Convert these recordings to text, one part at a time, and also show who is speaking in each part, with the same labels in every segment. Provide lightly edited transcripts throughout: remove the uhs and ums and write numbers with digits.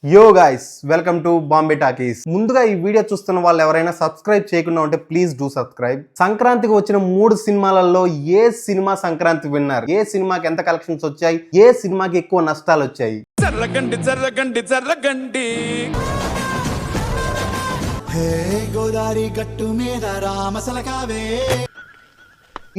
Speaker 1: యో guys welcome to Bombay talkies. ముందుగా ఈ వీడియో చూస్తున్న వాళ్ళు ఎవరైనా సబ్స్క్రైబ్ చేయకుండా ఉంటే ప్లీజ్ డూ సబ్స్క్రైబ్. సంక్రాంతికి వచ్చిన 3 సినిమాలలో ఏ సినిమా సంక్రాంతి విన్నారు, ఏ సినిమాకి ఎంత కలెక్షన్స్ వచ్చాయి, ఏ సినిమాకి ఎక్కువ నష్టాలు వచ్చాయి? గోదావరి గట్టు మీద రామసలకావే.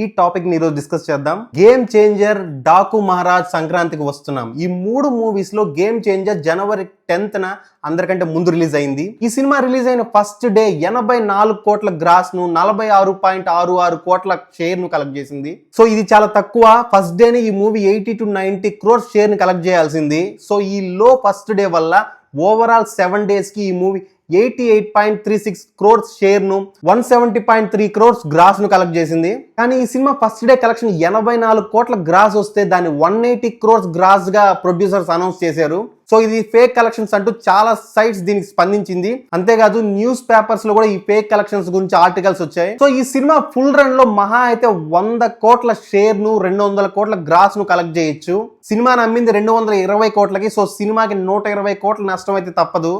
Speaker 1: ఈ టాపిక్ ని ఈరోజు డిస్కస్ చేద్దాం. గేమ్ చేంజర్, డాకు మహారాజ్ సంక్రాంతికి వస్తున్నాం. ఈ 3 మూవీస్ లో గేమ్ చేంజర్ జనవరి 10th అందరికంటే ముందు రిలీజ్ అయింది. ఈ సినిమా రిలీజ్ అయిన ఫస్ట్ డే 84 కోట్ల గ్రాస్ ను 46.66 కోట్ల షేర్ ను కలెక్ట్ చేసింది. సో ఇది చాలా తక్కువ. ఫస్ట్ డేనే ఈ మూవీ 80 to 90 crores షేర్ ని కలెక్ట్ చేయాల్సింది. సో ఈ లో ఫస్ట్ డే వల్ల ఓవరాల్ 7 days కి ఈ మూవీ 88.36 crores షేర్ ను 170.3 crores గ్రాస్ ను కలెక్ట్ చేసింది. కానీ ఈ సినిమా ఫస్ట్ డే కలెక్షన్ 84 కోట్ల గ్రాస్ వస్తే దాన్ని 180 crores గ్రాస్ గా ప్రొడ్యూసర్స్ అనౌన్స్ చేశారు. సో ఇది ఫేక్ కలెక్షన్స్ అంటూ చాలా సైట్స్ దీనికి స్పందించింది. అంతేకాదు న్యూస్ పేపర్స్ లో కూడా ఈ ఫేక్ కలెక్షన్స్ గురించి ఆర్టికల్స్ వచ్చాయి. సో ఈ సినిమా ఫుల్ రన్ లో మహా అయితే 100 కోట్ల షేర్ ను 200 కోట్ల గ్రాస్ ను కలెక్ట్ చేయొచ్చు. సినిమాని అమ్మింది 220 కోట్లకి. సో సినిమాకి 120 కోట్ల నష్టం అయితే తప్పదు.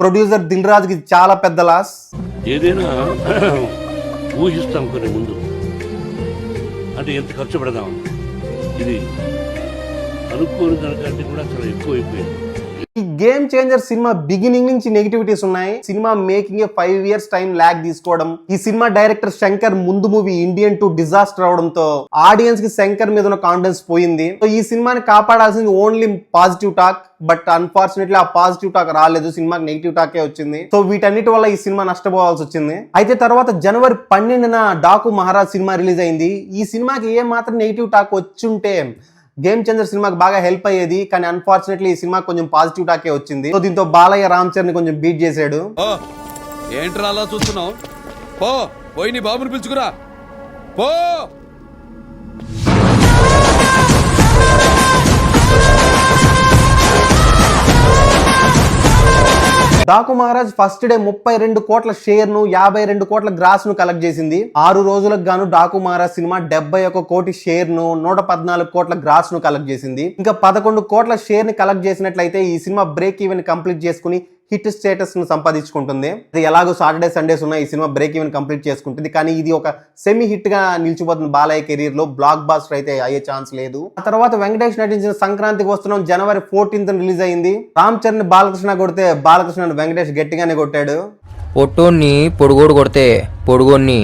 Speaker 1: ప్రొడ్యూసర్ దిల్ రాజు కి చాలా పెద్ద లాస్.
Speaker 2: ఏదైనా ఊహిస్తాం కొన్ని ముందు, అంటే ఎంత ఖర్చు పెడదాం, ఇది అనుకోని దానికంటే కూడా చాలా ఎక్కువ అయిపోయింది.
Speaker 1: ఈ గేమ్ చేంజర్ సినిమా బిగినింగ్ నుంచి నెగిటివిటీస్ ఉన్నాయి. సినిమా మేకింగ్ 5 years టైం ల్యాగ్ తీసుకోవడం, ఈ సినిమా డైరెక్టర్ శంకర్ ముందు మూవీ ఇండియన్ 2 డిజాస్టర్ అవడంతో ఆడియన్స్ కి శంకర్ మీద ఉన్న కాన్ఫిడెన్స్ పోయింది. సో ఈ సినిమాని కాపాడాల్సింది only positive talk. But unfortunately ఆ పాజిటివ్ టాక్ రాలేదు, సినిమాకి నెగిటివ్ టాకే వచ్చింది. సో వీటన్నిటి వల్ల ఈ సినిమా నష్టపోవాల్సి వచ్చింది. అయితే తర్వాత జనవరి 12న డాకు మహారాజ్ సినిమా రిలీజ్ అయింది. ఈ సినిమాకి ఏ మాత్రం నెగిటివ్ టాక్ వచ్చుంటే గేమ్ చేంజర్ సినిమాకి బాగా హెల్ప్ అయ్యేది. కానీ అన్ఫార్చునేట్లీ ఈ సినిమా కొంచెం పాజిటివ్ టాకే వచ్చింది. సో దీంతో బాలయ్య రామ్ చరణ్ కొంచెం బీట్ చేశాడు.
Speaker 3: ఏంట్రా అలా చూస్తున్నావు? పోయి నీ బాబుని పిలుచుకురా పో.
Speaker 1: డాకు మహారాజ్ ఫస్ట్ డే 32 కోట్ల షేర్ ను 52 కోట్ల గ్రాస్ ను కలెక్ట్ చేసింది. 6 రోజులకు గాను డాకు మహారాజ్ సినిమా 71 కోటి షేర్ ను 114 కోట్ల గ్రాస్ ను కలెక్ట్ చేసింది. ఇంకా 11 కోట్ల షేర్ ని కలెక్ట్ చేసినట్లయితే ఈ సినిమా బ్రేక్ ఈవెన్ కంప్లీట్ చేసుకుని హిట్ స్టేటస్ ను సంపాదించుకుంటుంది. ఎలాగో సాటర్డే సండేస్ ఉన్నాయి, ఈ సినిమా బ్రేక్ ఈవెన్ కంప్లీట్ చేసుకుంటుంది. కానీ ఇది ఒక సెమీ హిట్ గా నిలిచిపోతుంది బాలయ్య కెరీర్ లో. బ్లాక్ బాస్టర్ అయితే అయ్యే ఛాన్స్ లేదు. ఆ తర్వాత వెంకటేష్ నటించిన సంక్రాంతికి వస్తున్నాం జనవరి 14th రిలీజ్ అయింది. రామ్ చరణ్ బాలకృష్ణ కొడితే బాలకృష్ణ వెంకటేష్ గట్టిగానే కొట్టాడు.
Speaker 4: పొట్టోన్ని పొడుగోడు కొడితే పొడుగోన్ని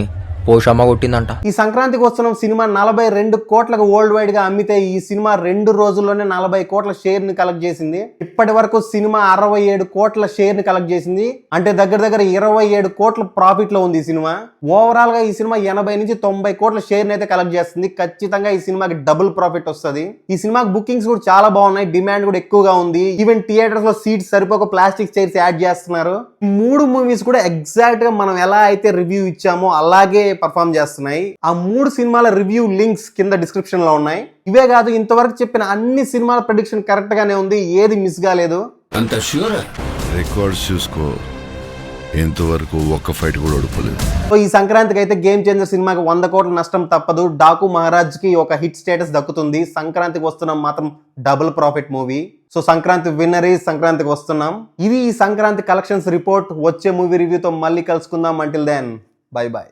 Speaker 4: పోషమ్మ కొట్టిందంట.
Speaker 1: ఈ సంక్రాంతికి వస్తున్న సినిమా 42 కోట్లకు వరల్డ్ వైడ్ గా అమ్మితే ఈ సినిమా 2 రోజుల్లోనే 40 కోట్ల షేర్ ని కలెక్ట్ చేసింది. ఇప్పటి వరకు సినిమా 67 కోట్ల షేర్ ని కలెక్ట్ చేసింది. అంటే దగ్గర 27 కోట్ల ప్రాఫిట్ లో ఉంది ఈ సినిమా. ఓవరాల్ గా ఈ సినిమా 80 నుంచి 90 కోట్ల షేర్ ని అయితే కలెక్ట్ చేస్తుంది. ఖచ్చితంగా ఈ సినిమాకి డబుల్ ప్రాఫిట్ వస్తుంది. ఈ సినిమాకి బుకింగ్స్ కూడా చాలా బాగున్నాయి, డిమాండ్ కూడా ఎక్కువగా ఉంది. ఈవెన్ థియేటర్స్ లో సీట్స్ సరిపోక ప్లాస్టిక్ చైర్స్ యాడ్ చేస్తున్నారు. 3 మూవీస్ కూడా ఎగ్జాక్ట్ గా మనం ఎలా అయితే రివ్యూ ఇచ్చామో అలాగే పర్ఫామ్ చేస్తున్నాయి. ఆ 3 సినిమాల రివ్యూ లింక్స్ కింద డిస్క్రిప్షన్ లో ఉన్నాయి. ఇవే కాదు, ఇంతవరకు చెప్పిన అన్ని సినిమాల ప్రెడిక్షన్ కరెక్ట్ గానే ఉంది, ఏది మిస్ కాలేదు.
Speaker 5: అంత ష్యూర్ రికార్డ్స్ చూసుకో, ఇంతవరకు ఒక్క ఫైట్ కూడా ఓడిపోలేదు.
Speaker 1: సో ఈ సంక్రాంతికి అయితే గేమ్ చేంజర్ సినిమాకి 100 కోట్ల నష్టం తప్పదు. డాకు మహారాజ్ కి ఒక హిట్ స్టేటస్ దక్కుతుంది. సంక్రాంతికి వస్తున్నాం మాత్రం double profit movie. So Sankranti winner Sankranthiki Vasthunnam. ఇది ఈ సంక్రాంతి కలెక్షన్స్ రిపోర్ట్. వచ్చే మూవీ రివ్యూతో మళ్ళీ కలుసుకుందాం. Until then bye by.